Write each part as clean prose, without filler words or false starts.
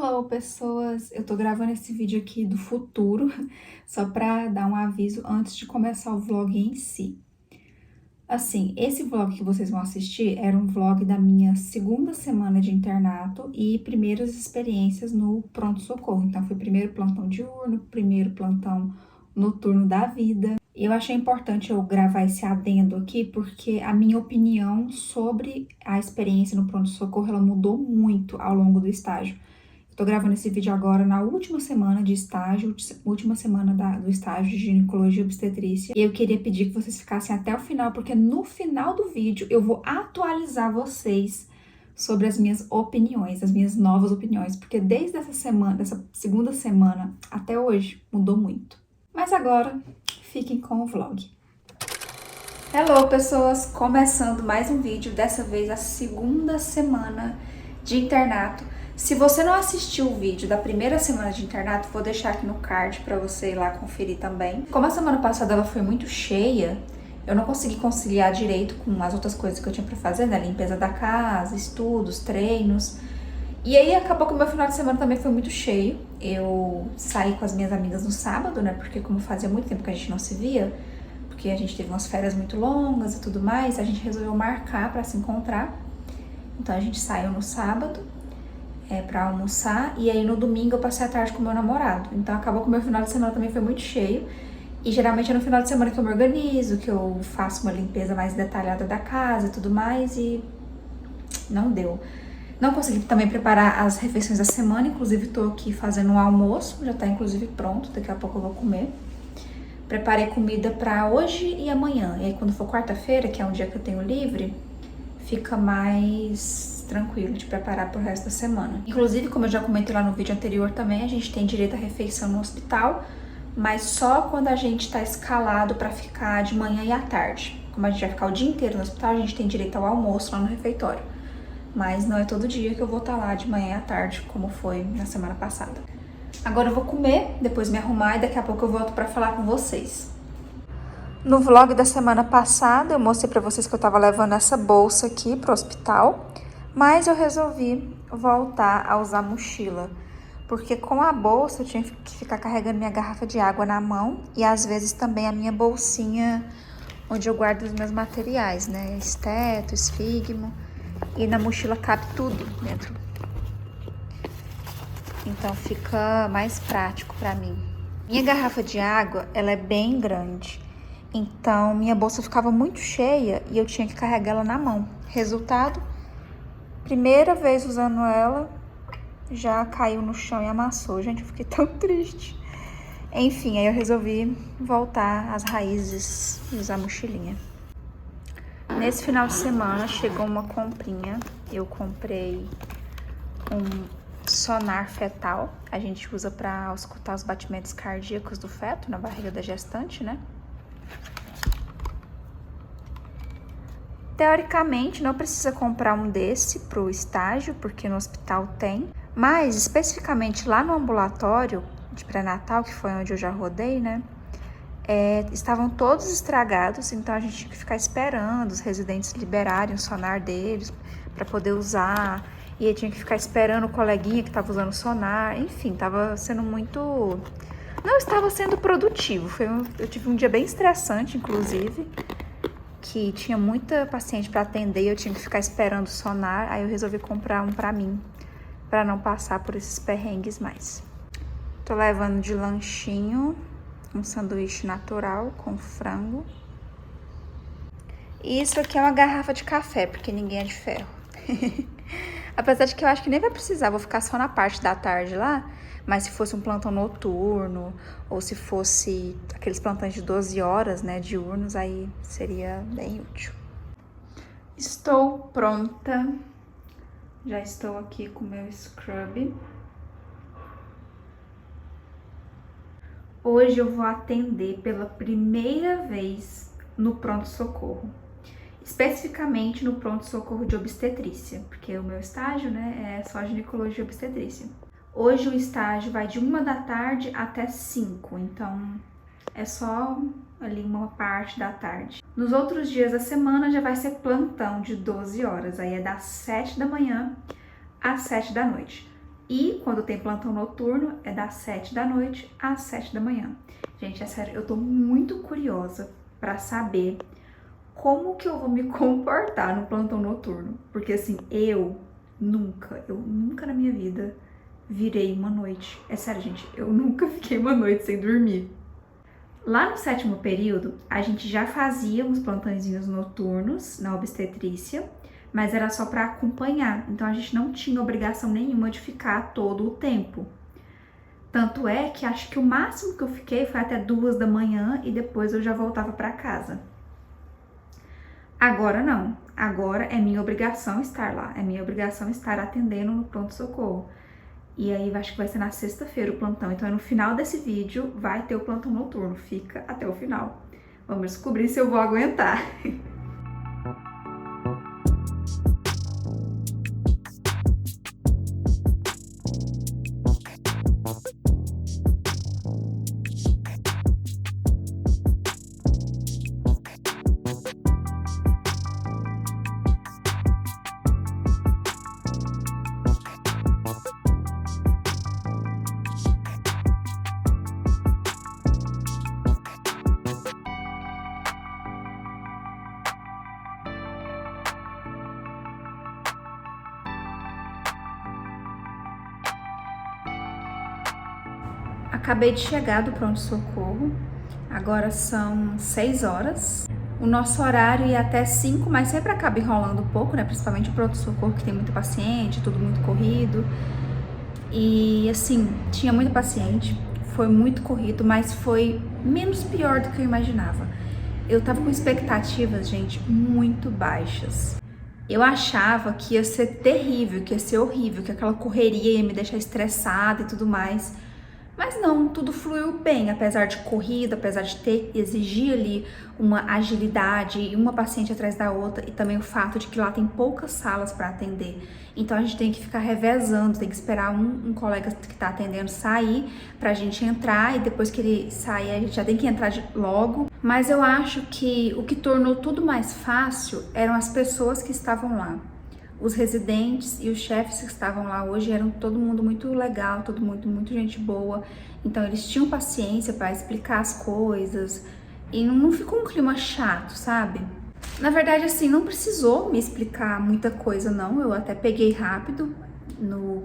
Hello, pessoas! Eu tô gravando esse vídeo aqui do futuro, só pra dar um aviso antes de começar o vlog em si. Assim, esse vlog que vocês vão assistir era um vlog da minha segunda semana de internato e primeiras experiências no pronto-socorro. Então, foi o primeiro plantão diurno, primeiro plantão noturno da vida. E eu achei importante eu gravar esse adendo aqui, porque a minha opinião sobre a experiência no pronto-socorro, ela mudou muito ao longo do estágio. Tô gravando esse vídeo agora na última semana de estágio, última semana do estágio de ginecologia e obstetrícia. E eu queria pedir que vocês ficassem até o final, porque no final do vídeo eu vou atualizar vocês sobre as minhas opiniões, as minhas novas opiniões, porque desde essa semana, dessa segunda semana até hoje, mudou muito. Mas agora, fiquem com o vlog. Hello, pessoas! Começando mais um vídeo, dessa vez a segunda semana de internato. Se você não assistiu o vídeo da primeira semana de internato, vou deixar aqui no card para você ir lá conferir também. Como a semana passada ela foi muito cheia, eu não consegui conciliar direito com as outras coisas que eu tinha para fazer, né? Limpeza da casa, estudos, treinos. E aí acabou que o meu final de semana também foi muito cheio. Eu saí com as minhas amigas no sábado, né? Porque como fazia muito tempo que a gente não se via, porque a gente teve umas férias muito longas e tudo mais, a gente resolveu marcar para se encontrar. Então a gente saiu no sábado para almoçar, e aí no domingo eu passei a tarde com o meu namorado. Então acabou que o meu final de semana também foi muito cheio. E geralmente é no final de semana que eu me organizo, que eu faço uma limpeza mais detalhada da casa e tudo mais, e não deu. Não consegui também preparar as refeições da semana, inclusive tô aqui fazendo um almoço, já tá inclusive pronto, daqui a pouco eu vou comer. Preparei comida para hoje e amanhã, e aí quando for quarta-feira, que é um dia que eu tenho livre, fica mais tranquilo de preparar pro resto da semana. Inclusive, como eu já comentei lá no vídeo anterior também, a gente tem direito à refeição no hospital, mas só quando a gente tá escalado para ficar de manhã e à tarde. Como a gente vai ficar o dia inteiro no hospital, a gente tem direito ao almoço lá no refeitório. Mas não é todo dia que eu vou estar lá de manhã e à tarde, como foi na semana passada. Agora eu vou comer, depois me arrumar e daqui a pouco eu volto para falar com vocês. No vlog da semana passada, eu mostrei pra vocês que eu tava levando essa bolsa aqui pro hospital, mas eu resolvi voltar a usar mochila, porque com a bolsa eu tinha que ficar carregando minha garrafa de água na mão e às vezes também a minha bolsinha onde eu guardo os meus materiais, né, esteto, esfigmo, e na mochila cabe tudo dentro. Então fica mais prático pra mim. Minha garrafa de água, ela é bem grande. Então, minha bolsa ficava muito cheia e eu tinha que carregar ela na mão. Resultado, primeira vez usando ela, já caiu no chão e amassou. Gente, eu fiquei tão triste. Enfim, aí eu resolvi voltar às raízes e usar a mochilinha. Nesse final de semana, chegou uma comprinha. Eu comprei um sonar fetal. A gente usa para escutar os batimentos cardíacos do feto na barriga da gestante, né? Teoricamente, não precisa comprar um desse pro estágio, porque no hospital tem. Mas, especificamente lá no ambulatório de pré-natal, que foi onde eu já rodei, né? Estavam todos estragados, então a gente tinha que ficar esperando os residentes liberarem o sonar deles para poder usar. E aí tinha que ficar esperando o coleguinha que estava usando o sonar. Enfim, estava sendo muito... Não estava sendo produtivo. Eu tive um dia bem estressante, inclusive, que tinha muita paciente para atender e eu tinha que ficar esperando sonar, aí eu resolvi comprar um para mim, para não passar por esses perrengues mais. Tô levando de lanchinho um sanduíche natural com frango. E isso aqui é uma garrafa de café, porque ninguém é de ferro. Apesar de que eu acho que nem vai precisar, vou ficar só na parte da tarde lá. Mas se fosse um plantão noturno, ou se fosse aqueles plantões de 12 horas, né, diurnos, aí seria bem útil. Estou pronta. Já estou aqui com o meu scrub. Hoje eu vou atender pela primeira vez no pronto-socorro. Especificamente no pronto-socorro de obstetrícia, porque o meu estágio, né, é só ginecologia e obstetrícia. Hoje o estágio vai de 1 da tarde até 5, então é só ali uma parte da tarde. Nos outros dias da semana já vai ser plantão de 12 horas, aí é das 7 da manhã às 7 da noite. E quando tem plantão noturno, é das 7 da noite às 7 da manhã. Gente, é sério, eu tô muito curiosa pra saber como que eu vou me comportar no plantão noturno. Porque assim, eu nunca na minha vida virei uma noite. É sério, gente, eu nunca fiquei uma noite sem dormir. Lá no 7º período, a gente já fazia uns plantõezinhos noturnos na obstetrícia, mas era só para acompanhar, então a gente não tinha obrigação nenhuma de ficar todo o tempo. Tanto é que acho que o máximo que eu fiquei foi até 2 da manhã e depois eu já voltava para casa. Agora não, agora é minha obrigação estar lá, é minha obrigação estar atendendo no pronto-socorro. E aí acho que vai ser na sexta-feira o plantão, então no final desse vídeo vai ter o plantão noturno, fica até o final. Vamos descobrir se eu vou aguentar. Acabei de chegar do pronto-socorro, agora são 6 horas. O nosso horário ia até 5, mas sempre acaba enrolando um pouco, né? Principalmente o pronto-socorro, que tem muito paciente, tudo muito corrido. E assim, tinha muito paciente, foi muito corrido, mas foi menos pior do que eu imaginava. Eu tava com expectativas, gente, muito baixas. Eu achava que ia ser terrível, que ia ser horrível, que aquela correria ia me deixar estressada e tudo mais. Mas não, tudo fluiu bem, apesar de corrida, apesar de exigir ali uma agilidade e uma paciente atrás da outra, e também o fato de que lá tem poucas salas para atender. Então a gente tem que ficar revezando, tem que esperar um colega que está atendendo sair pra gente entrar, e depois que ele sair a gente já tem que entrar logo. Mas eu acho que o que tornou tudo mais fácil eram as pessoas que estavam lá. Os residentes e os chefes que estavam lá hoje eram todo mundo muito legal, todo mundo muito gente boa. Então eles tinham paciência para explicar as coisas e não ficou um clima chato, sabe? Na verdade, assim, não precisou me explicar muita coisa, não. Eu até peguei rápido.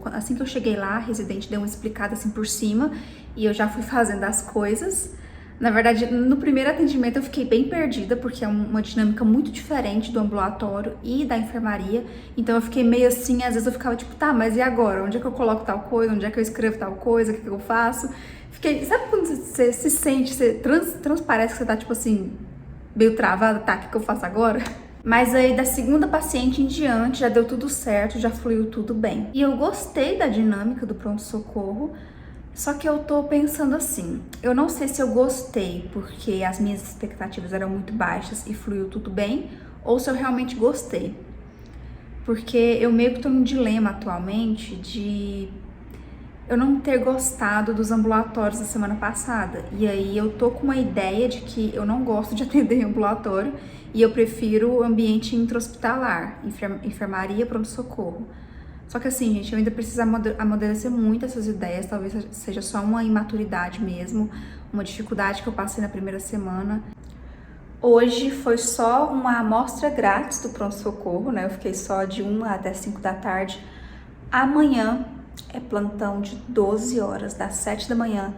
Assim que eu cheguei lá, a residente deu uma explicada assim por cima e eu já fui fazendo as coisas. Na verdade, no primeiro atendimento eu fiquei bem perdida, porque é uma dinâmica muito diferente do ambulatório e da enfermaria. Então eu fiquei meio assim, às vezes eu ficava tipo, tá, mas e agora? Onde é que eu coloco tal coisa? Onde é que eu escrevo tal coisa? O que eu faço? Fiquei, sabe quando você se sente, você transparece que você tá tipo assim, meio travada, tá, o que eu faço agora? Mas aí da segunda paciente em diante já deu tudo certo, já fluiu tudo bem. E eu gostei da dinâmica do pronto-socorro. Só que eu tô pensando assim, eu não sei se eu gostei porque as minhas expectativas eram muito baixas e fluiu tudo bem, ou se eu realmente gostei. Porque eu meio que tô num dilema atualmente de eu não ter gostado dos ambulatórios da semana passada. E aí eu tô com uma ideia de que eu não gosto de atender em ambulatório e eu prefiro o ambiente intra-hospitalar, enfermaria, pronto-socorro. Só que assim, gente, eu ainda preciso amadurecer muito essas ideias, talvez seja só uma imaturidade mesmo, uma dificuldade que eu passei na primeira semana. Hoje foi só uma amostra grátis do pronto-socorro, né? Eu fiquei só de 1 até 5 da tarde. Amanhã é plantão de 12 horas, das 7 da manhã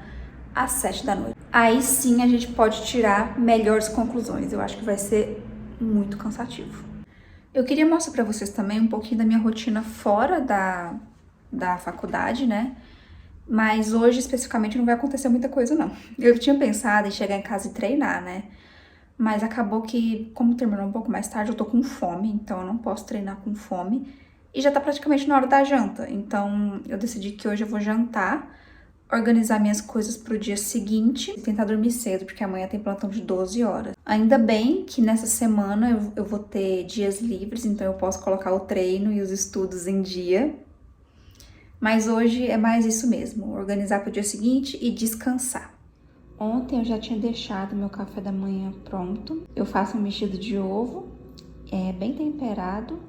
às 7 da noite. Aí sim a gente pode tirar melhores conclusões, eu acho que vai ser muito cansativo. Eu queria mostrar pra vocês também um pouquinho da minha rotina fora da faculdade, né? Mas hoje, especificamente, não vai acontecer muita coisa, não. Eu tinha pensado em chegar em casa e treinar, né? Mas acabou que, como terminou um pouco mais tarde, eu tô com fome, então eu não posso treinar com fome. E já tá praticamente na hora da janta, então eu decidi que hoje eu vou jantar, organizar minhas coisas pro dia seguinte e tentar dormir cedo, porque amanhã tem plantão de 12 horas. Ainda bem que nessa semana eu vou ter dias livres, então eu posso colocar o treino e os estudos em dia. Mas hoje é mais isso mesmo, organizar pro dia seguinte e descansar. Ontem eu já tinha deixado meu café da manhã pronto. Eu faço um mexido de ovo, bem temperado,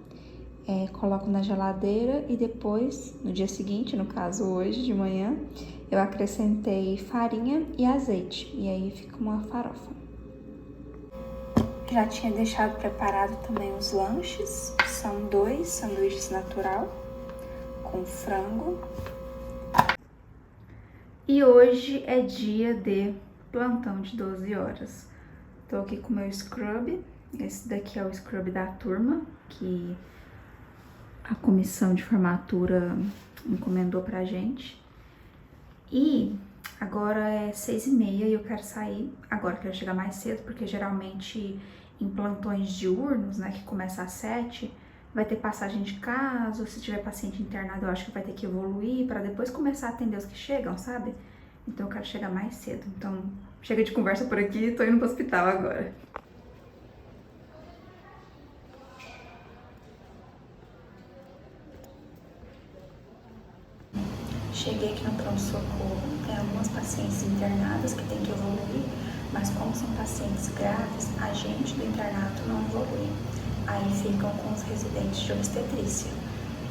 coloco na geladeira e depois, no dia seguinte, no caso hoje de manhã, eu acrescentei farinha e azeite. E aí fica uma farofa. Já tinha deixado preparado também os lanches. São 2 sanduíches natural com frango. E hoje é dia de plantão de 12 horas. Tô aqui com o meu scrub. Esse daqui é o scrub da turma, que a comissão de formatura encomendou pra gente. E agora é 6h30 e eu quero sair agora, quero chegar mais cedo, porque geralmente em plantões diurnos, né, que começa às 7, vai ter passagem de caso, se tiver paciente internado eu acho que vai ter que evoluir para depois começar a atender os que chegam, sabe? Então eu quero chegar mais cedo. Então chega de conversa por aqui, tô indo pro hospital agora. Cheguei aqui no pronto-socorro, tem algumas pacientes internadas que tem que evoluir, mas como são pacientes graves, a gente do internato não evolui. Aí ficam com os residentes de obstetrícia.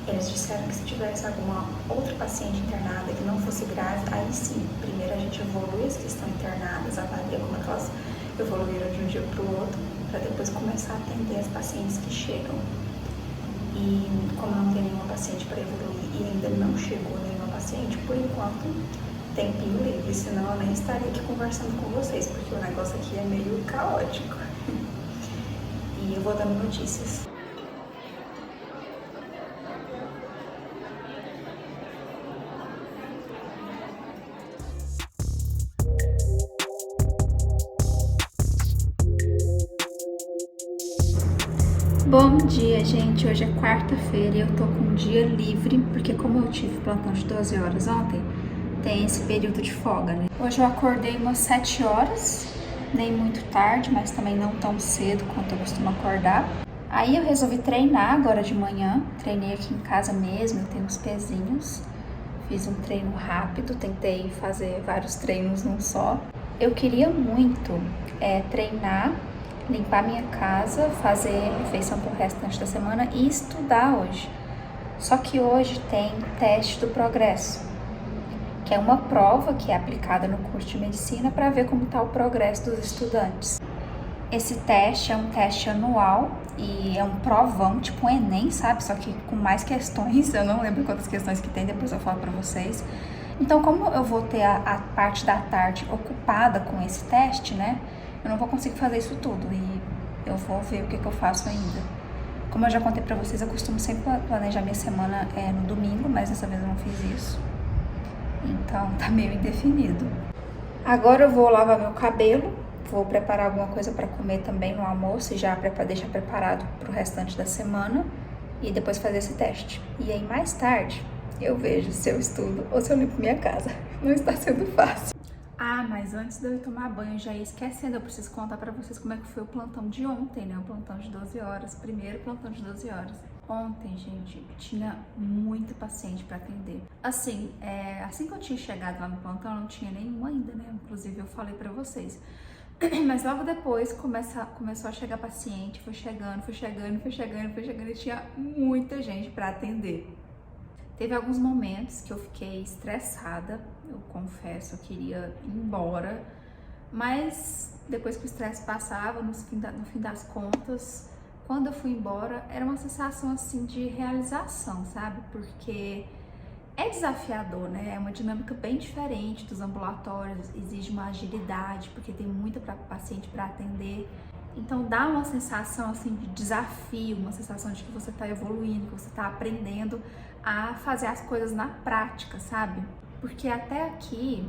Eles disseram que se tivesse alguma outra paciente internada que não fosse grave, aí sim, primeiro a gente evolui as que estão internadas, avalia como é que elas evoluíram de um dia para o outro, para depois começar a atender as pacientes que chegam. E como não tem nenhuma paciente para evoluir e ainda não chegou nenhuma paciente, por enquanto, tempinho livre, senão eu nem estaria aqui conversando com vocês, porque o negócio aqui é meio caótico. E eu vou dando notícias. Bom dia, gente. Hoje é quarta-feira e eu tô com um dia livre, porque como eu tive plantão de 12 horas ontem, tem esse período de folga, né? Hoje eu acordei umas 7 horas, nem muito tarde, mas também não tão cedo quanto eu costumo acordar. Aí eu resolvi treinar agora de manhã, treinei aqui em casa mesmo, eu tenho uns pezinhos. Fiz um treino rápido, tentei fazer vários treinos num só. Eu queria muito treinar, limpar minha casa, fazer refeição pro restante da semana e estudar hoje. Só que hoje tem teste do progresso, que é uma prova que é aplicada no curso de medicina para ver como está o progresso dos estudantes. Esse teste é um teste anual e é um provão, tipo um Enem, sabe? Só que com mais questões, eu não lembro quantas questões que tem, depois eu falo para vocês. Então, como eu vou ter a parte da tarde ocupada com esse teste, né? Eu não vou conseguir fazer isso tudo e eu vou ver o que eu faço ainda. Como eu já contei pra vocês, eu costumo sempre planejar minha semana no domingo, mas dessa vez eu não fiz isso. Então tá meio indefinido. Agora eu vou lavar meu cabelo, vou preparar alguma coisa pra comer também no almoço e já deixar preparado pro restante da semana e depois fazer esse teste. E aí mais tarde eu vejo se eu estudo ou se eu limpo minha casa. Não está sendo fácil. Ah, mas antes de eu ir tomar banho, já ia esquecendo, eu preciso contar pra vocês como é que foi o plantão de ontem, né? O plantão de 12 horas, primeiro plantão de 12 horas. Ontem, gente, tinha muita paciente pra atender. Assim, assim que eu tinha chegado lá no plantão, não tinha nenhum ainda, né? Inclusive, eu falei pra vocês. Mas logo depois começou a chegar paciente, foi chegando e tinha muita gente pra atender. Teve alguns momentos que eu fiquei estressada, eu confesso, eu queria ir embora, mas depois que o estresse passava, no fim das contas, quando eu fui embora, era uma sensação assim de realização, sabe? Porque é desafiador, né? É uma dinâmica bem diferente dos ambulatórios, exige uma agilidade, porque tem muita paciente para atender. Então dá uma sensação assim de desafio, uma sensação de que você está evoluindo, que você está aprendendo a fazer as coisas na prática, sabe? Porque até aqui,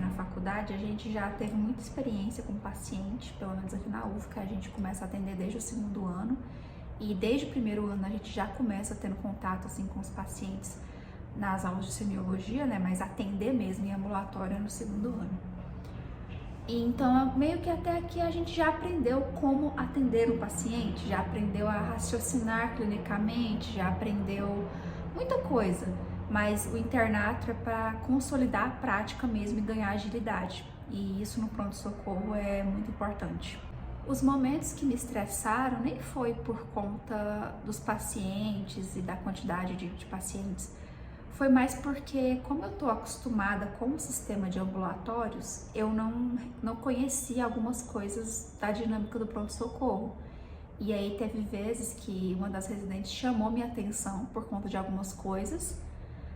na faculdade, a gente já teve muita experiência com paciente, pelo menos aqui na UFSC, a gente começa a atender desde o segundo ano. E desde o primeiro ano a gente já começa tendo contato assim com os pacientes nas aulas de semiologia, né? Mas atender mesmo em ambulatório no segundo ano. E então, meio que até aqui a gente já aprendeu como atender o paciente, já aprendeu a raciocinar clinicamente, já aprendeu muita coisa. Mas o internato é para consolidar a prática mesmo e ganhar agilidade. E isso no pronto-socorro é muito importante. Os momentos que me estressaram nem foi por conta dos pacientes e da quantidade de pacientes, foi mais porque, como eu tô acostumada com o sistema de ambulatórios, eu não conhecia algumas coisas da dinâmica do pronto-socorro. E aí teve vezes que uma das residentes chamou minha atenção por conta de algumas coisas,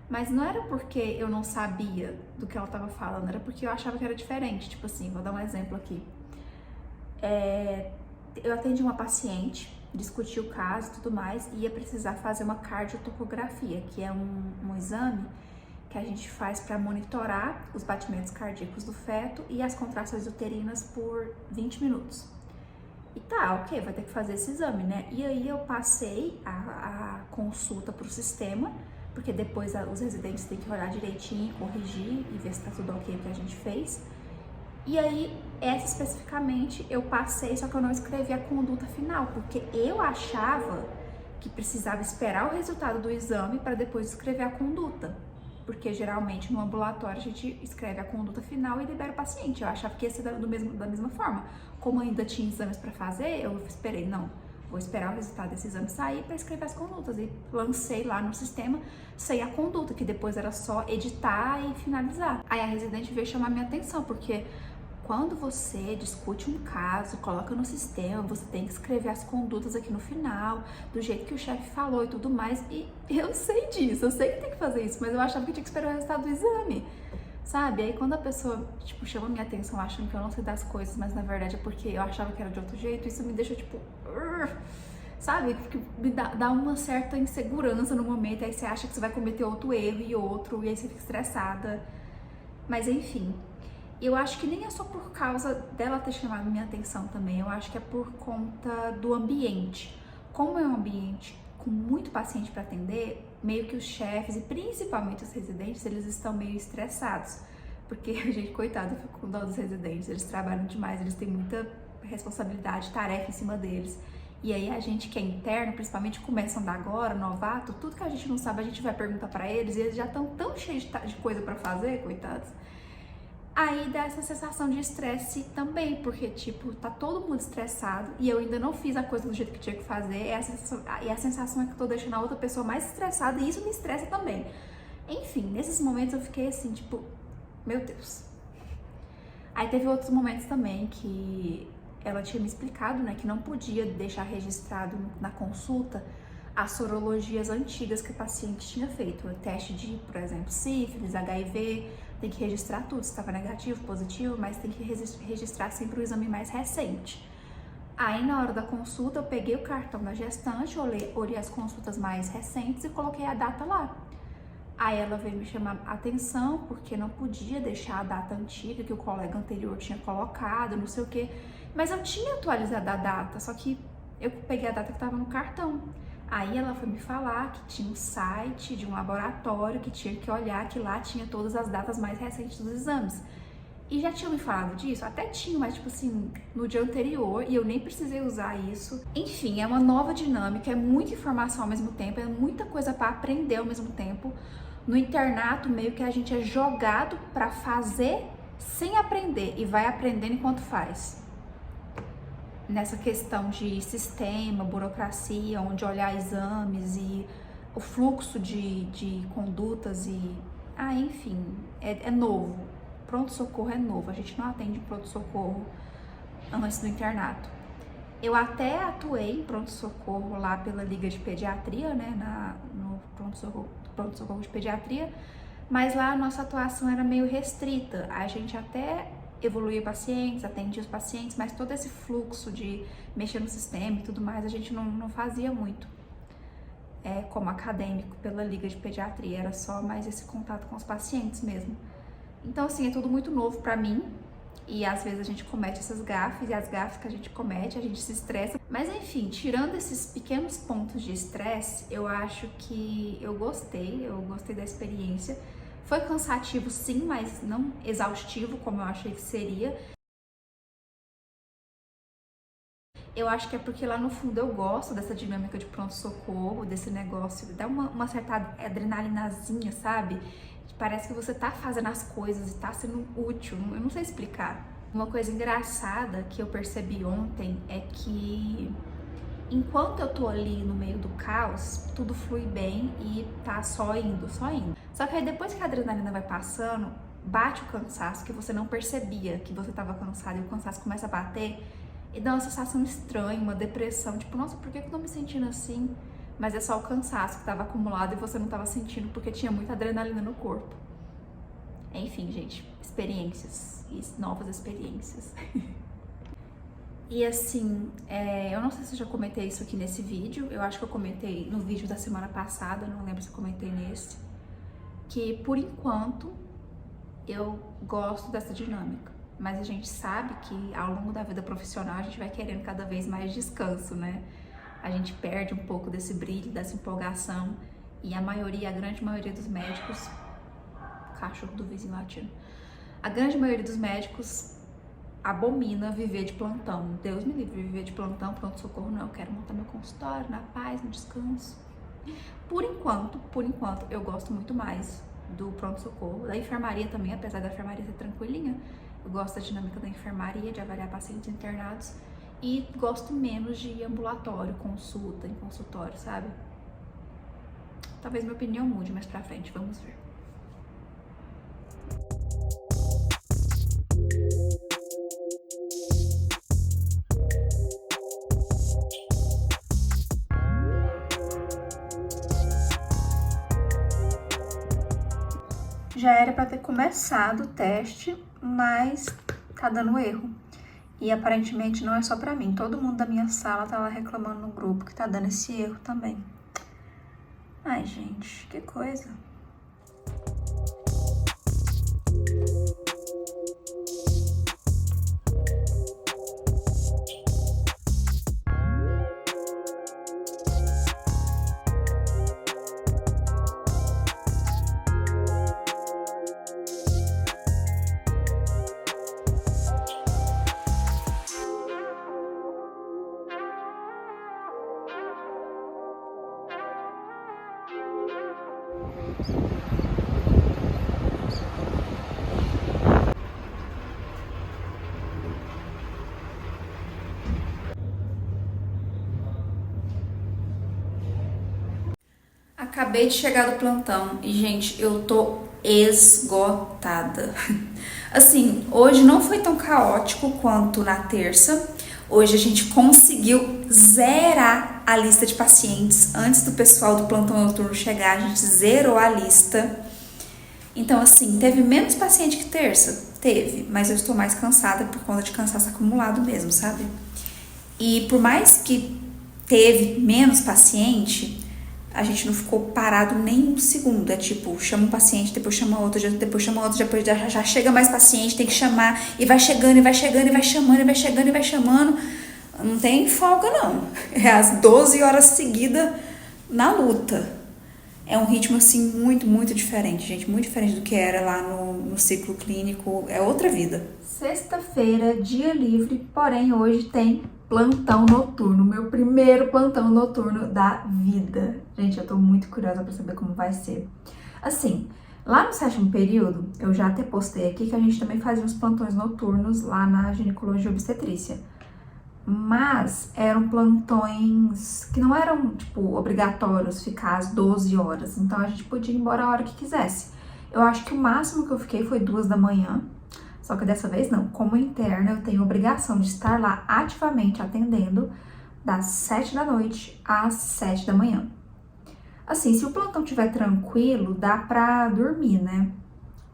mas não era porque eu não sabia do que ela estava falando, era porque eu achava que era diferente. Tipo assim, vou dar um exemplo aqui. Eu atendi uma paciente, discuti o caso e tudo mais, e ia precisar fazer uma cardiotocografia, que é um exame que a gente faz para monitorar os batimentos cardíacos do feto e as contrações uterinas por 20 minutos. E tá, ok, vai ter que fazer esse exame, né? E aí eu passei a consulta pro sistema, porque depois os residentes têm que olhar direitinho, corrigir e ver se tá tudo ok que a gente fez. E aí, essa especificamente eu passei, só que eu não escrevi a conduta final, porque eu achava que precisava esperar o resultado do exame para depois escrever a conduta. Porque geralmente no ambulatório a gente escreve a conduta final e libera o paciente. Eu achava que ia ser da mesma forma. Como ainda tinha exames para fazer, eu esperei, não, vou esperar o resultado desse exame sair para escrever as condutas. E lancei lá no sistema sem a conduta, que depois era só editar e finalizar. Aí a residente veio chamar minha atenção, porque quando você discute um caso, coloca no sistema, você tem que escrever as condutas aqui no final, do jeito que o chefe falou e tudo mais. E eu sei disso, eu sei que tem que fazer isso, mas eu achava que tinha que esperar o resultado do exame, sabe? Aí quando a pessoa, tipo, chama minha atenção achando que eu não sei das coisas, mas na verdade é porque eu achava que era de outro jeito, isso me deixa, tipo, sabe? Porque me dá uma certa insegurança no momento, aí você acha que você vai cometer outro erro e aí você fica estressada. Mas enfim. Eu acho que nem é só por causa dela ter chamado minha atenção também, eu acho que é por conta do ambiente. Como é um ambiente com muito paciente para atender, meio que os chefes e principalmente os residentes, eles estão meio estressados. Porque, gente, coitada, eu fico com dó dos residentes, eles trabalham demais, eles têm muita responsabilidade, tarefa em cima deles. E aí a gente que é interno, principalmente começando agora, novato, tudo que a gente não sabe a gente vai perguntar para eles e eles já estão tão cheios de coisa para fazer, coitados. Aí dá essa sensação de estresse também, porque, tipo, tá todo mundo estressado e eu ainda não fiz a coisa do jeito que tinha que fazer, e a sensação é que eu tô deixando a outra pessoa mais estressada e isso me estressa também. Enfim, nesses momentos eu fiquei assim, tipo, meu Deus. Aí teve outros momentos também que ela tinha me explicado, né, que não podia deixar registrado na consulta as sorologias antigas que o paciente tinha feito, o teste de, por exemplo, sífilis, HIV, tem que registrar tudo, se estava negativo, positivo, mas tem que registrar sempre o exame mais recente. Aí na hora da consulta eu peguei o cartão da gestante, olhei as consultas mais recentes e coloquei a data lá. Aí ela veio me chamar a atenção porque não podia deixar a data antiga que o colega anterior tinha colocado, não sei o que, mas eu tinha atualizado a data, só que eu peguei a data que estava no cartão. Aí ela foi me falar que tinha um site de um laboratório que tinha que olhar que lá tinha todas as datas mais recentes dos exames. E já tinham me falado disso? Até tinha, mas tipo assim, no dia anterior, e eu nem precisei usar isso. Enfim, é uma nova dinâmica, é muita informação ao mesmo tempo, é muita coisa para aprender ao mesmo tempo. No internato, meio que a gente é jogado para fazer sem aprender e vai aprendendo enquanto faz. Nessa questão de sistema, burocracia, onde olhar exames e o fluxo de condutas e... enfim, é novo. Pronto-socorro é novo, a gente não atende pronto-socorro antes do internato. Eu até atuei em pronto-socorro lá pela Liga de Pediatria, né, no pronto-socorro de pediatria, mas lá a nossa atuação era meio restrita. A gente até evoluía pacientes, atendia os pacientes, mas todo esse fluxo de mexer no sistema e tudo mais, a gente não fazia muito como acadêmico pela Liga de Pediatria, era só mais esse contato com os pacientes mesmo. Então, assim, é tudo muito novo pra mim e às vezes a gente comete essas gafes e as gafes que a gente comete, a gente se estressa. Mas enfim, tirando esses pequenos pontos de estresse, eu acho que eu gostei da experiência. Foi cansativo sim, mas não exaustivo como eu achei que seria. Eu acho que é porque lá no fundo eu gosto dessa dinâmica de pronto-socorro, desse negócio, dá uma certa adrenalinazinha, sabe? Parece que você tá fazendo as coisas e tá sendo útil, eu não sei explicar. Uma coisa engraçada que eu percebi ontem é que enquanto eu tô ali no meio do caos, tudo flui bem e tá só indo, só indo. Só que aí depois que a adrenalina vai passando, bate o cansaço que você não percebia que você tava cansado e o cansaço começa a bater e dá uma sensação estranha, uma depressão, tipo, nossa, por que eu tô me sentindo assim? Mas é só o cansaço que tava acumulado e você não tava sentindo porque tinha muita adrenalina no corpo. Enfim, gente, experiências e novas experiências. E assim, eu não sei se eu já comentei isso aqui nesse vídeo, eu acho que eu comentei no vídeo da semana passada, não lembro se eu comentei nesse, que por enquanto eu gosto dessa dinâmica, mas a gente sabe que ao longo da vida profissional a gente vai querendo cada vez mais descanso, né? A gente perde um pouco desse brilho, dessa empolgação, e a grande maioria dos médicos, cachorro do vizinho latindo, a grande maioria dos médicos abomina viver de plantão. Deus me livre de viver de plantão, pronto-socorro não, eu quero montar meu consultório na paz, no descanso. Por enquanto, eu gosto muito mais do pronto-socorro, da enfermaria também, apesar da enfermaria ser tranquilinha. Eu gosto da dinâmica da enfermaria, de avaliar pacientes internados, e gosto menos de ambulatório, consulta, em consultório, sabe? Talvez minha opinião mude mais pra frente, vamos ver. Já era para ter começado o teste, mas tá dando erro. E aparentemente não é só pra mim, todo mundo da minha sala tá lá reclamando no grupo que tá dando esse erro também. Ai, gente, que coisa. Acabei de chegar do plantão e, gente, eu tô esgotada. Assim, hoje não foi tão caótico quanto na terça. Hoje a gente conseguiu zerar a lista de pacientes. Antes do pessoal do plantão noturno chegar, a gente zerou a lista. Então, assim, teve menos paciente que terça? Teve, mas eu estou mais cansada por conta de cansaço acumulado mesmo, sabe? E por mais que teve menos paciente, a gente não ficou parado nem um segundo. É tipo, chama um paciente, depois chama outro, depois chama outro, depois já chega mais paciente, tem que chamar, e vai chegando, e vai chegando, e vai chamando, e vai chegando, e vai chamando. Não tem folga, não. É as 12 horas seguidas na luta. É um ritmo, assim, muito, muito diferente, gente. Muito diferente do que era lá no ciclo clínico. É outra vida. Sexta-feira, dia livre, porém hoje tem plantão noturno. Meu primeiro plantão noturno da vida. Gente, eu tô muito curiosa pra saber como vai ser. Assim, lá no 7º período, eu já até postei aqui que a gente também fazia uns plantões noturnos lá na ginecologia e obstetrícia. Mas eram plantões que não eram, tipo, obrigatórios ficar às 12 horas. Então a gente podia ir embora a hora que quisesse. Eu acho que o máximo que eu fiquei foi 2 da manhã. Só que dessa vez não. Como interna, eu tenho obrigação de estar lá ativamente atendendo das 7 da noite às 7 da manhã. Assim, se o plantão estiver tranquilo, dá pra dormir, né?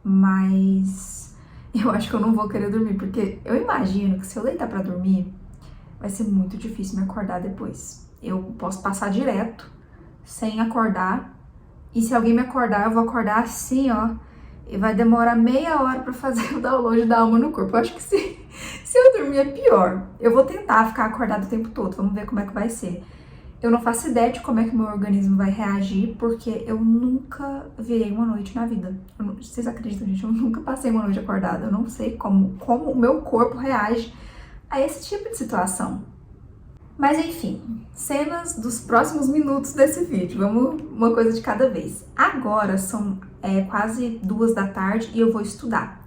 Mas eu acho que eu não vou querer dormir, porque eu imagino que se eu deitar pra dormir, vai ser muito difícil me acordar depois. Eu posso passar direto, sem acordar. E se alguém me acordar, eu vou acordar assim, ó. E vai demorar meia hora pra fazer o download da alma no corpo. Eu acho que se eu dormir é pior. Eu vou tentar ficar acordada o tempo todo. Vamos ver como é que vai ser. Eu não faço ideia de como é que o meu organismo vai reagir, porque eu nunca virei uma noite na vida. Vocês acreditam, gente? Eu nunca passei uma noite acordada. Eu não sei como o meu corpo reage a esse tipo de situação. Mas enfim, cenas dos próximos minutos desse vídeo. Vamos uma coisa de cada vez. Agora são quase 2 da tarde e eu vou estudar.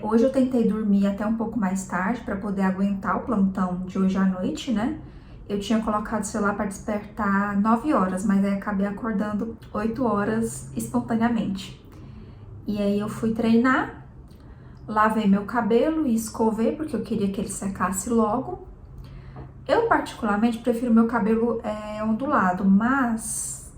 Hoje eu tentei dormir até um pouco mais tarde para poder aguentar o plantão de hoje à noite, né? Eu tinha colocado o celular para despertar 9 horas, mas aí acabei acordando 8 horas espontaneamente. E aí eu fui treinar, lavei meu cabelo e escovei porque eu queria que ele secasse logo. Eu particularmente prefiro meu cabelo ondulado, mas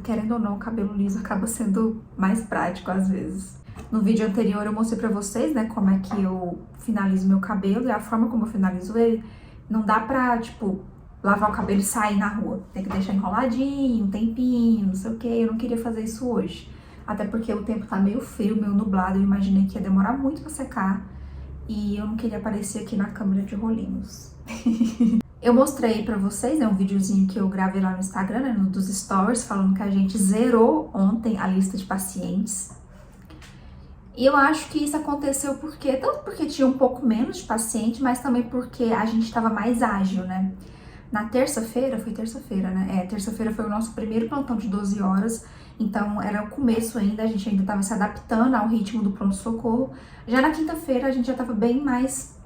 querendo ou não, o cabelo liso acaba sendo mais prático às vezes. No vídeo anterior eu mostrei pra vocês, né, como é que eu finalizo meu cabelo e a forma como eu finalizo ele. Não dá pra, tipo, lavar o cabelo e sair na rua. Tem que deixar enroladinho, um tempinho, não sei o que. Eu não queria fazer isso hoje. Até porque o tempo tá meio frio, meio nublado. Eu imaginei que ia demorar muito pra secar. E eu não queria aparecer aqui na câmera de rolinhos. Eu mostrei pra vocês, né, um videozinho que eu gravei lá no Instagram, né, dos stories, falando que a gente zerou ontem a lista de pacientes. E eu acho que isso aconteceu tanto porque tinha um pouco menos de paciente, mas também porque a gente estava mais ágil, né? Na terça-feira, foi terça-feira, né? Terça-feira foi o nosso primeiro plantão de 12 horas, então era o começo ainda, a gente ainda estava se adaptando ao ritmo do pronto-socorro. Já na quinta-feira a gente já estava bem mais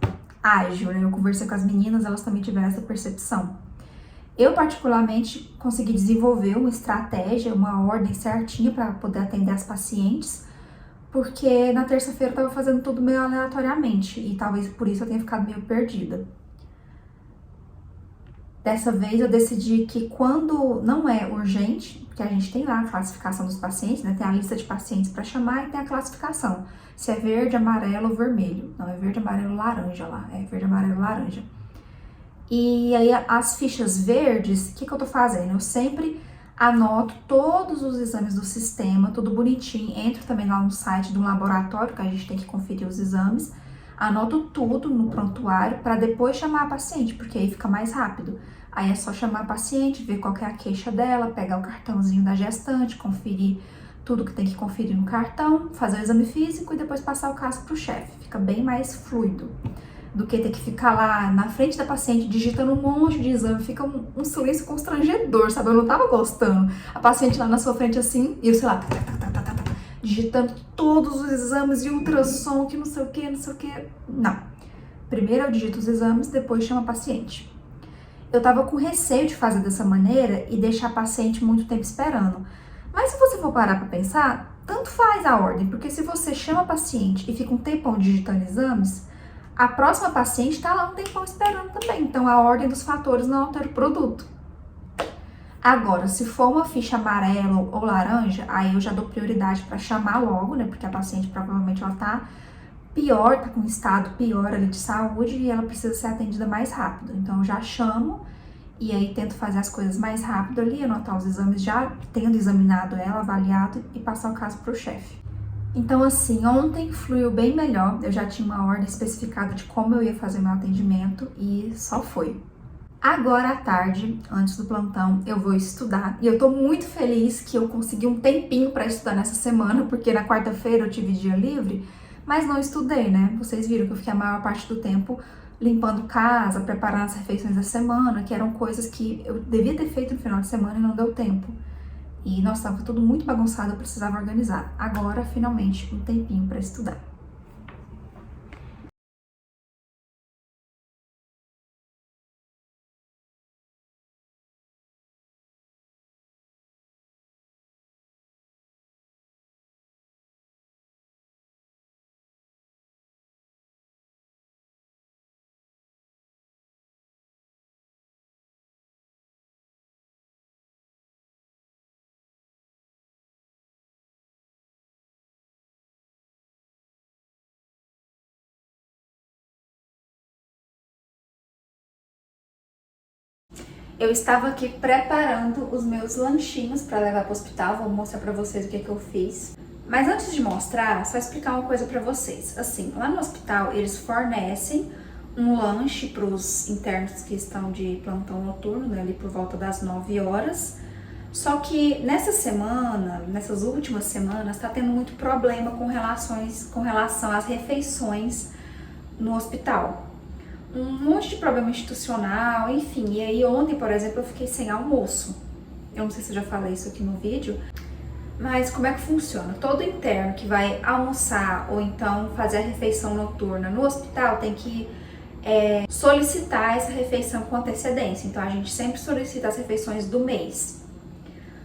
ágil, né? Eu conversei com as meninas, elas também tiveram essa percepção. Eu, particularmente, consegui desenvolver uma estratégia, uma ordem certinha para poder atender as pacientes, porque na terça-feira eu tava fazendo tudo meio aleatoriamente e talvez por isso eu tenha ficado meio perdida. Dessa vez eu decidi que quando não é urgente, porque a gente tem lá a classificação dos pacientes, né? Tem a lista de pacientes para chamar e tem a classificação. Se é verde, amarelo ou vermelho. Não, é verde, amarelo, laranja lá. É verde, amarelo, laranja. E aí as fichas verdes, o que eu tô fazendo? Eu sempre anoto todos os exames do sistema, tudo bonitinho. Entro também lá no site do laboratório, que a gente tem que conferir os exames. Anoto tudo no prontuário para depois chamar a paciente, porque aí fica mais rápido. Aí é só chamar a paciente, ver qual que é a queixa dela, pegar o cartãozinho da gestante, conferir tudo que tem que conferir no cartão, fazer o exame físico e depois passar o caso para o chefe. Fica bem mais fluido do que ter que ficar lá na frente da paciente digitando um monte de exame. Fica um silêncio constrangedor, sabe? Eu não tava gostando. A paciente lá na sua frente assim, e eu sei lá, digitando todos os exames e ultrassom, que não sei o que, não sei o que. Não. Primeiro eu digito os exames, depois chamo a paciente. Eu tava com receio de fazer dessa maneira e deixar a paciente muito tempo esperando. Mas se você for parar pra pensar, tanto faz a ordem, porque se você chama a paciente e fica um tempão digitando exames, a próxima paciente está lá um tempão esperando também. Então, a ordem dos fatores não altera o produto. Agora, se for uma ficha amarela ou laranja, aí eu já dou prioridade para chamar logo, né? Porque a paciente provavelmente ela tá pior, tá com um estado pior ali de saúde e ela precisa ser atendida mais rápido. Então, eu já chamo e aí tento fazer as coisas mais rápido ali, anotar os exames já tendo examinado ela, avaliado e passar o caso para o chefe. Então, assim, ontem fluiu bem melhor. Eu já tinha uma ordem especificada de como eu ia fazer meu atendimento e só foi. Agora à tarde, antes do plantão, eu vou estudar. E eu tô muito feliz que eu consegui um tempinho para estudar nessa semana, porque na quarta-feira eu tive dia livre, mas não estudei, né? Vocês viram que eu fiquei a maior parte do tempo limpando casa, preparando as refeições da semana, que eram coisas que eu devia ter feito no final de semana e não deu tempo. E, nossa, tava tudo muito bagunçado, eu precisava organizar. Agora, finalmente, um tempinho para estudar. Eu estava aqui preparando os meus lanchinhos para levar para o hospital, vou mostrar para vocês o que eu fiz. Mas antes de mostrar, só explicar uma coisa para vocês. Assim, lá no hospital eles fornecem um lanche para os internos que estão de plantão noturno, né, ali por volta das 9 horas. Só que nessas últimas semanas, está tendo muito problema com relação às refeições no hospital. Um monte de problema institucional, enfim. E aí ontem, por exemplo, eu fiquei sem almoço. Eu não sei se eu já falei isso aqui no vídeo, Mas como é que funciona? Todo interno que vai almoçar ou então fazer a refeição noturna no hospital tem que solicitar essa refeição com antecedência. Então a gente sempre solicita as refeições do mês.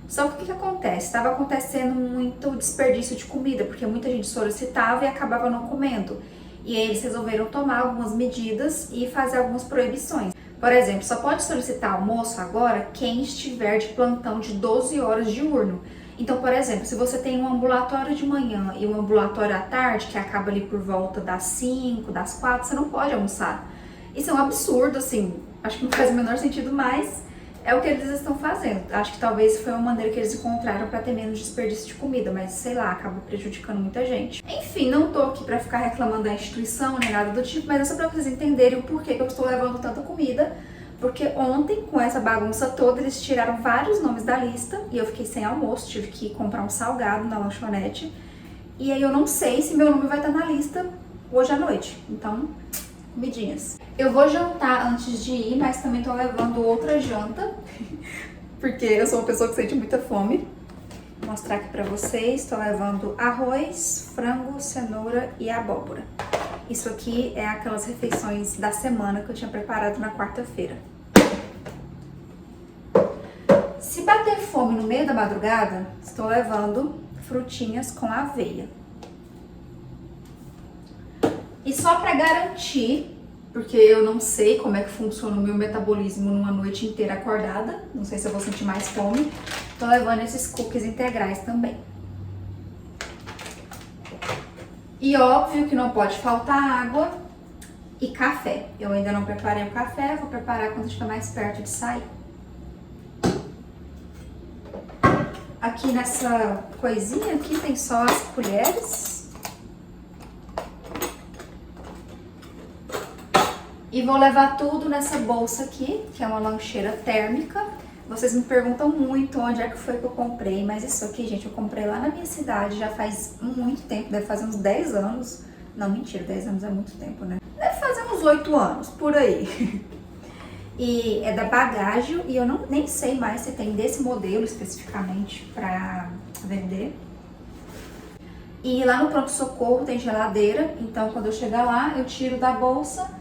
Só que o que acontece? Estava acontecendo muito desperdício de comida, porque muita gente solicitava e acabava não comendo. E aí eles resolveram tomar algumas medidas e fazer algumas proibições. Por exemplo, só pode solicitar almoço agora quem estiver de plantão de 12 horas diurno. Então, por exemplo, se você tem um ambulatório de manhã e um ambulatório à tarde, que acaba ali por volta das 5, das 4, você não pode almoçar. Isso é um absurdo, assim, acho que não faz o menor sentido, mas é o que eles estão fazendo. Acho que talvez foi uma maneira que eles encontraram para ter menos desperdício de comida, mas sei lá, acaba prejudicando muita gente. Enfim, não tô aqui para ficar reclamando da instituição nem nada do tipo, mas é só para vocês entenderem o porquê que eu estou levando tanta comida. Porque ontem, com essa bagunça toda, eles tiraram vários nomes da lista e eu fiquei sem almoço, tive que comprar um salgado na lanchonete. E aí eu não sei se meu nome vai estar na lista hoje à noite. Então, comidinhas. Eu vou jantar antes de ir, mas também tô levando outra janta, porque eu sou uma pessoa que sente muita fome. Vou mostrar aqui pra vocês, tô levando arroz, frango, cenoura e abóbora. Isso aqui é aquelas refeições da semana que eu tinha preparado na quarta-feira. Se bater fome no meio da madrugada, estou levando frutinhas com aveia. E só para garantir, porque eu não sei como é que funciona o meu metabolismo numa noite inteira acordada, não sei se eu vou sentir mais fome, tô levando esses cookies integrais também. E óbvio que não pode faltar água e café. Eu ainda não preparei o café, vou preparar quando estiver mais perto de sair. Aqui nessa coisinha aqui tem só as colheres. E vou levar tudo nessa bolsa aqui, que é uma lancheira térmica. Vocês me perguntam muito onde é que foi que eu comprei, mas isso aqui, gente, eu comprei lá na minha cidade já faz muito tempo, deve fazer uns 10 anos. Não, mentira, 10 anos é muito tempo, né? Deve fazer uns 8 anos, por aí. E é da Bagágio e eu nem sei mais se tem desse modelo especificamente pra vender. E lá no pronto-socorro tem geladeira, então quando eu chegar lá, eu tiro da bolsa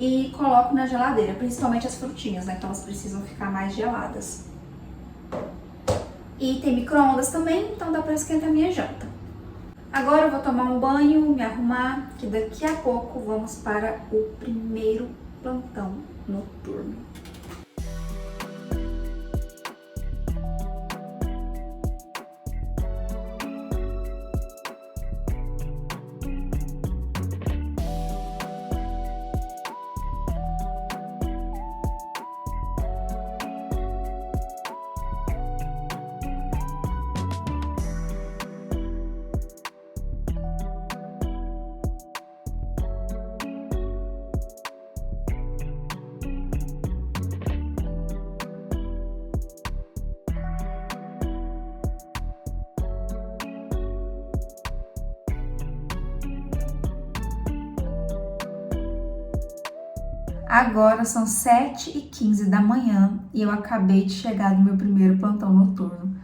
e coloco na geladeira, principalmente as frutinhas, né? Então elas precisam ficar mais geladas. E tem micro-ondas também, então dá pra esquentar minha janta. Agora eu vou tomar um banho, me arrumar, que daqui a pouco vamos para o primeiro plantão noturno. Agora são 7h15 da manhã e eu acabei de chegar no meu primeiro plantão noturno.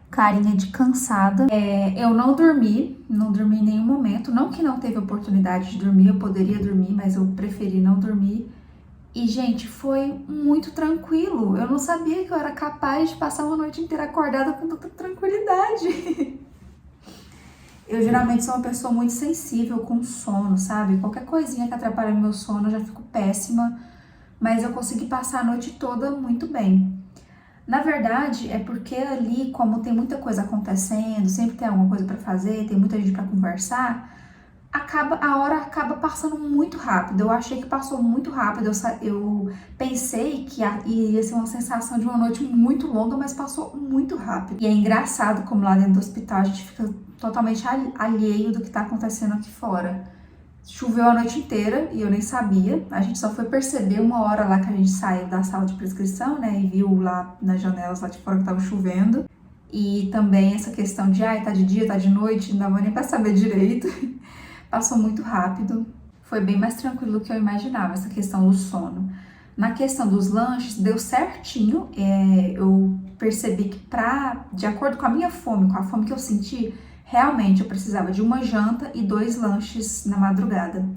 Carinha de cansada. Eu não dormi em nenhum momento. Não que não teve oportunidade de dormir, eu poderia dormir, mas eu preferi não dormir. E, gente, foi muito tranquilo. Eu não sabia que eu era capaz de passar uma noite inteira acordada com tanta tranquilidade. Eu geralmente sou uma pessoa muito sensível com sono, sabe? Qualquer coisinha que atrapalha o meu sono, eu já fico péssima. Mas eu consegui passar a noite toda muito bem. Na verdade, é porque ali, como tem muita coisa acontecendo, sempre tem alguma coisa pra fazer, tem muita gente pra conversar, a hora acaba passando muito rápido. Eu achei que passou muito rápido. Eu pensei que ia ser uma sensação de uma noite muito longa, mas passou muito rápido. E é engraçado como lá dentro do hospital a gente fica totalmente alheio do que tá acontecendo aqui fora. Choveu a noite inteira e eu nem sabia. A gente só foi perceber uma hora lá que a gente saiu da sala de prescrição, né? E viu lá nas janelas lá de fora que tava chovendo. E também essa questão de, tá de dia, tá de noite, não dava nem pra saber direito. Passou muito rápido. Foi bem mais tranquilo do que eu imaginava, essa questão do sono. Na questão dos lanches, deu certinho. Eu percebi que de acordo com a minha fome, com a fome que eu senti, realmente eu precisava de uma janta e 2 lanches na madrugada.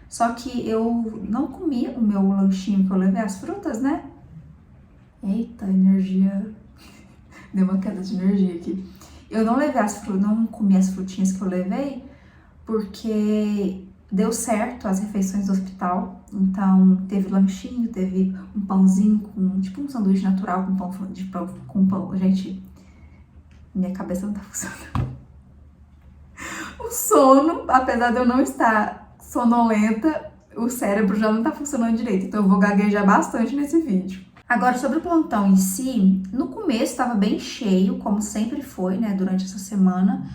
Só que eu não comi o meu lanchinho que eu levei, as frutas, né? Eita, energia. Deu uma queda de energia aqui. Eu não levei não comi as frutinhas que eu levei, porque deu certo as refeições do hospital. Então, teve lanchinho, teve um pãozinho com, tipo um sanduíche natural com pão. Gente, minha cabeça não tá funcionando. O sono, apesar de eu não estar sonolenta, o cérebro já não tá funcionando direito. Então, eu vou gaguejar bastante nesse vídeo. Agora, sobre o plantão em si, no começo estava bem cheio, como sempre foi, né, durante essa semana.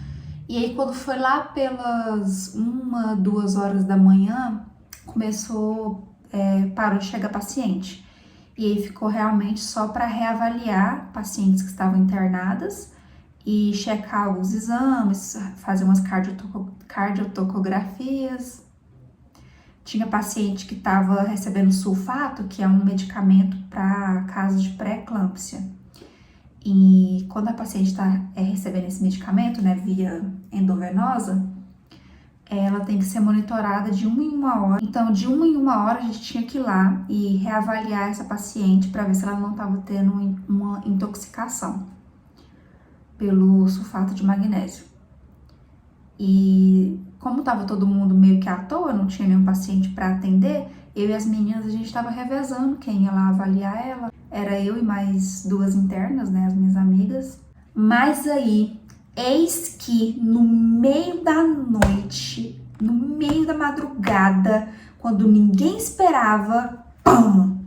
E aí, quando foi lá pelas 1, 2 horas da manhã, parou de chegar paciente. E aí ficou realmente só para reavaliar pacientes que estavam internadas e checar alguns exames, fazer umas cardiotocografias. Tinha paciente que estava recebendo sulfato, que é um medicamento para casos de pré-eclâmpsia. E quando a paciente está recebendo esse medicamento, né, via endovenosa, ela tem que ser monitorada de 1 em 1 hora. Então, de 1 em 1 hora, a gente tinha que ir lá e reavaliar essa paciente para ver se ela não estava tendo uma intoxicação pelo sulfato de magnésio. E como estava todo mundo meio que à toa, não tinha nenhum paciente para atender, eu e as meninas, a gente estava revezando quem ia lá avaliar ela. Era eu e mais 2 internas, né, as minhas amigas. Mas aí, eis que no meio da noite, no meio da madrugada, quando ninguém esperava, pum,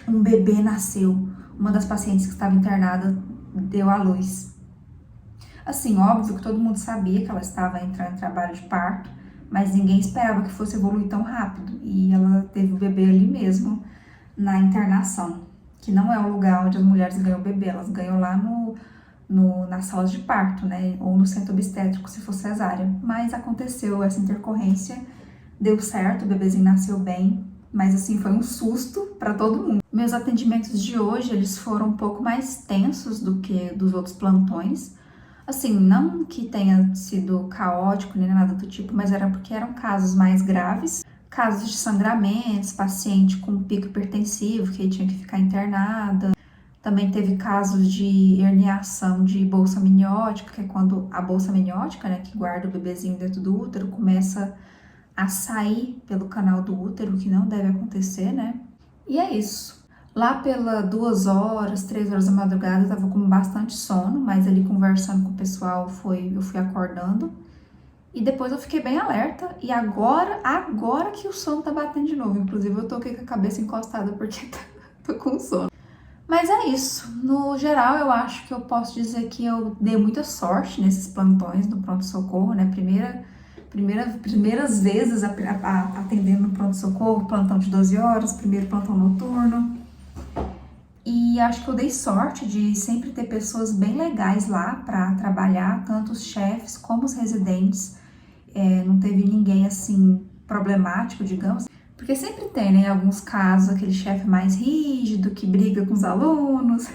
um bebê nasceu. Uma das pacientes que estava internada deu à luz. Assim, óbvio que todo mundo sabia que ela estava entrando em trabalho de parto, mas ninguém esperava que fosse evoluir tão rápido. E ela teve o bebê ali mesmo, na internação, que não é o lugar onde as mulheres ganham o bebê, elas ganham lá nas salas de parto, né? Ou no centro obstétrico, se for cesárea. Mas aconteceu essa intercorrência, deu certo, o bebezinho nasceu bem, mas assim, foi um susto para todo mundo. Meus atendimentos de hoje, eles foram um pouco mais tensos do que dos outros plantões. Assim, não que tenha sido caótico nem nada do tipo, mas era porque eram casos mais graves, casos de sangramentos, paciente com pico hipertensivo que tinha que ficar internada. Também teve casos de herniação de bolsa amniótica, que é quando a bolsa amniótica, né, que guarda o bebezinho dentro do útero, começa a sair pelo canal do útero, que não deve acontecer, né? E é isso. Lá pelas 2 horas, 3 horas da madrugada, eu tava com bastante sono, mas ali conversando com o pessoal, eu fui acordando. E depois eu fiquei bem alerta, e agora que o sono tá batendo de novo. Inclusive eu tô aqui com a cabeça encostada porque tô com sono. Mas é isso. No geral, eu acho que eu posso dizer que eu dei muita sorte nesses plantões no pronto-socorro, né? Primeiras vezes atendendo no pronto-socorro, plantão de 12 horas, primeiro plantão noturno. E acho que eu dei sorte de sempre ter pessoas bem legais lá para trabalhar, tanto os chefes como os residentes. Não teve ninguém assim problemático, digamos. Porque sempre tem, né, alguns casos, aquele chefe mais rígido, que briga com os alunos.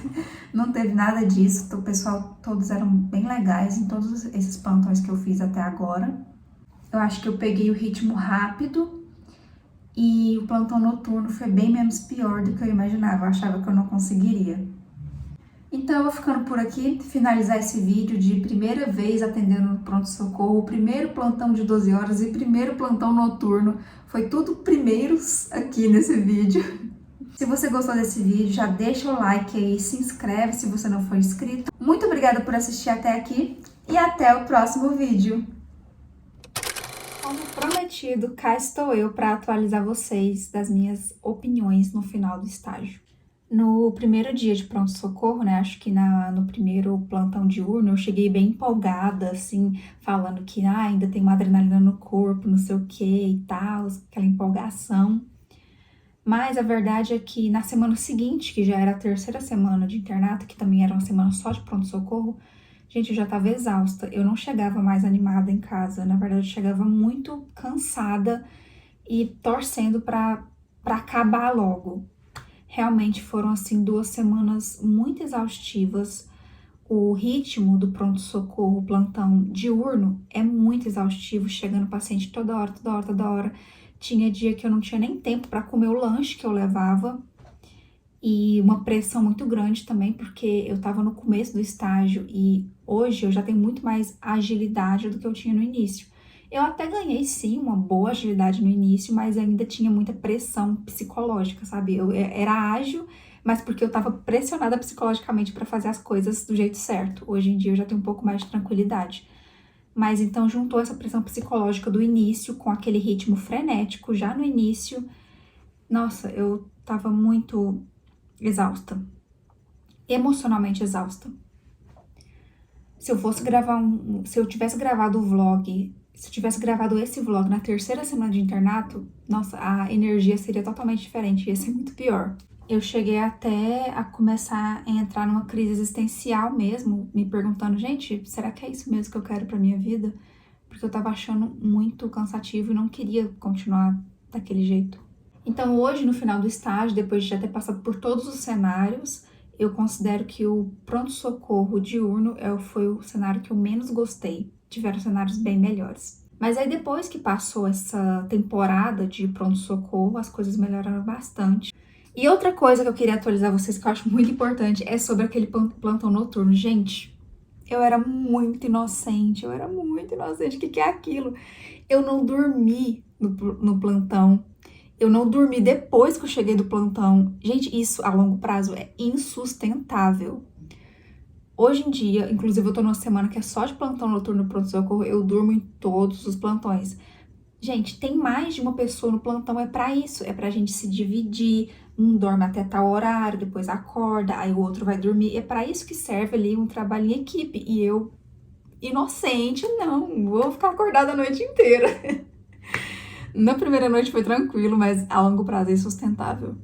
Não teve nada disso, então, o pessoal, todos eram bem legais em todos esses plantões que eu fiz até agora. Eu acho que eu peguei o ritmo rápido e o plantão noturno foi bem menos pior do que eu imaginava, eu achava que eu não conseguiria. Então eu vou ficando por aqui, finalizar esse vídeo de primeira vez atendendo no pronto-socorro, primeiro plantão de 12 horas e primeiro plantão noturno. Foi tudo primeiros aqui nesse vídeo. Se você gostou desse vídeo, já deixa o like aí, se inscreve se você não for inscrito. Muito obrigada por assistir até aqui e até o próximo vídeo. Como prometido, cá estou eu para atualizar vocês das minhas opiniões no final do estágio. No primeiro dia de pronto-socorro, né, acho que no primeiro plantão diurno, eu cheguei bem empolgada, assim, falando que ainda tem uma adrenalina no corpo, não sei o que e tal, aquela empolgação. Mas a verdade é que na semana seguinte, que já era a 3ª semana de internato, que também era uma semana só de pronto-socorro, gente, eu já tava exausta, eu não chegava mais animada em casa, na verdade eu chegava muito cansada e torcendo pra acabar logo. Realmente foram, assim, 2 semanas muito exaustivas. O ritmo do pronto-socorro, plantão diurno, é muito exaustivo, chegando paciente toda hora, toda hora, toda hora. Tinha dia que eu não tinha nem tempo para comer o lanche que eu levava. E uma pressão muito grande também, porque eu estava no começo do estágio e hoje eu já tenho muito mais agilidade do que eu tinha no início. Eu até ganhei sim uma boa agilidade no início, mas ainda tinha muita pressão psicológica, sabe? Eu era ágil, mas porque eu estava pressionada psicologicamente para fazer as coisas do jeito certo. Hoje em dia eu já tenho um pouco mais de tranquilidade. Mas então juntou essa pressão psicológica do início com aquele ritmo frenético já no início. Nossa, eu tava muito exausta, emocionalmente exausta. Se eu tivesse gravado o vlog, se eu tivesse gravado esse vlog na terceira semana de internato, nossa, a energia seria totalmente diferente, ia ser muito pior. Eu cheguei até a começar a entrar numa crise existencial mesmo, me perguntando, gente, será que é isso mesmo que eu quero pra minha vida? Porque eu tava achando muito cansativo e não queria continuar daquele jeito. Então, hoje, no final do estágio, depois de já ter passado por todos os cenários, eu considero que o pronto-socorro diurno foi o cenário que eu menos gostei. Tiveram cenários bem melhores. Mas aí, depois que passou essa temporada de pronto-socorro, as coisas melhoraram bastante. E outra coisa que eu queria atualizar vocês, que eu acho muito importante, é sobre aquele plantão noturno. Gente, eu era muito inocente, eu era muito inocente. O que é aquilo? Eu não dormi no plantão. Eu não dormi depois que eu cheguei do plantão. Gente, isso a longo prazo é insustentável. Hoje em dia, inclusive eu tô numa semana que é só de plantão noturno pronto-socorro, eu durmo em todos os plantões. Gente, tem mais de uma pessoa no plantão, é pra isso, é pra gente se dividir. Um dorme até tal horário, depois acorda, aí o outro vai dormir. É pra isso que serve ali um trabalho em equipe. E eu, inocente, não, vou ficar acordada a noite inteira. Na primeira noite foi tranquilo, mas a longo prazo é insustentável.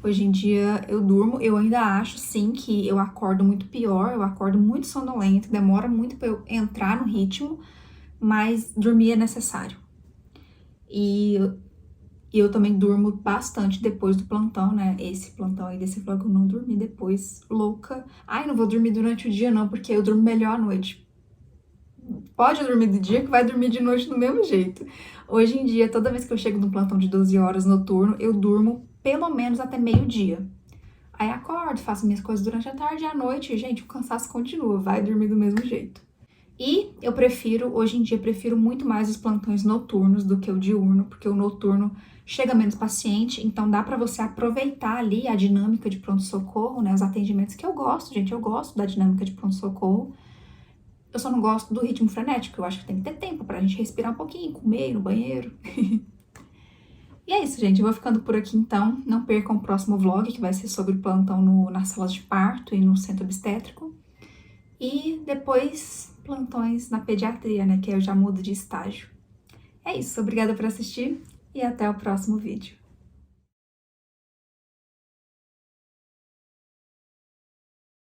Hoje em dia eu durmo, eu ainda acho sim que eu acordo muito pior, eu acordo muito sonolento, demora muito pra eu entrar no ritmo, mas dormir é necessário. E eu também durmo bastante depois do plantão, né? Esse plantão aí desse vlog eu não dormi depois, louca. Ai, não vou dormir durante o dia não, porque eu durmo melhor à noite. Pode dormir de dia que vai dormir de noite do mesmo jeito. Hoje em dia, toda vez que eu chego num plantão de 12 horas noturno, eu durmo pelo menos até meio-dia. Aí acordo, faço minhas coisas durante a tarde e à noite, gente, o cansaço continua, vai dormir do mesmo jeito. E eu prefiro, hoje em dia, prefiro muito mais os plantões noturnos do que o diurno, porque o noturno chega menos paciente, então dá pra você aproveitar ali a dinâmica de pronto-socorro, né? Os atendimentos que eu gosto, gente, eu gosto da dinâmica de pronto-socorro. Eu só não gosto do ritmo frenético, eu acho que tem que ter tempo pra gente respirar um pouquinho, comer, ir no banheiro. E é isso, gente, eu vou ficando por aqui então. Não percam o próximo vlog, que vai ser sobre plantão nas salas de parto e no centro obstétrico. E depois, plantões na pediatria, né, que eu já mudo de estágio. É isso, obrigada por assistir e até o próximo vídeo.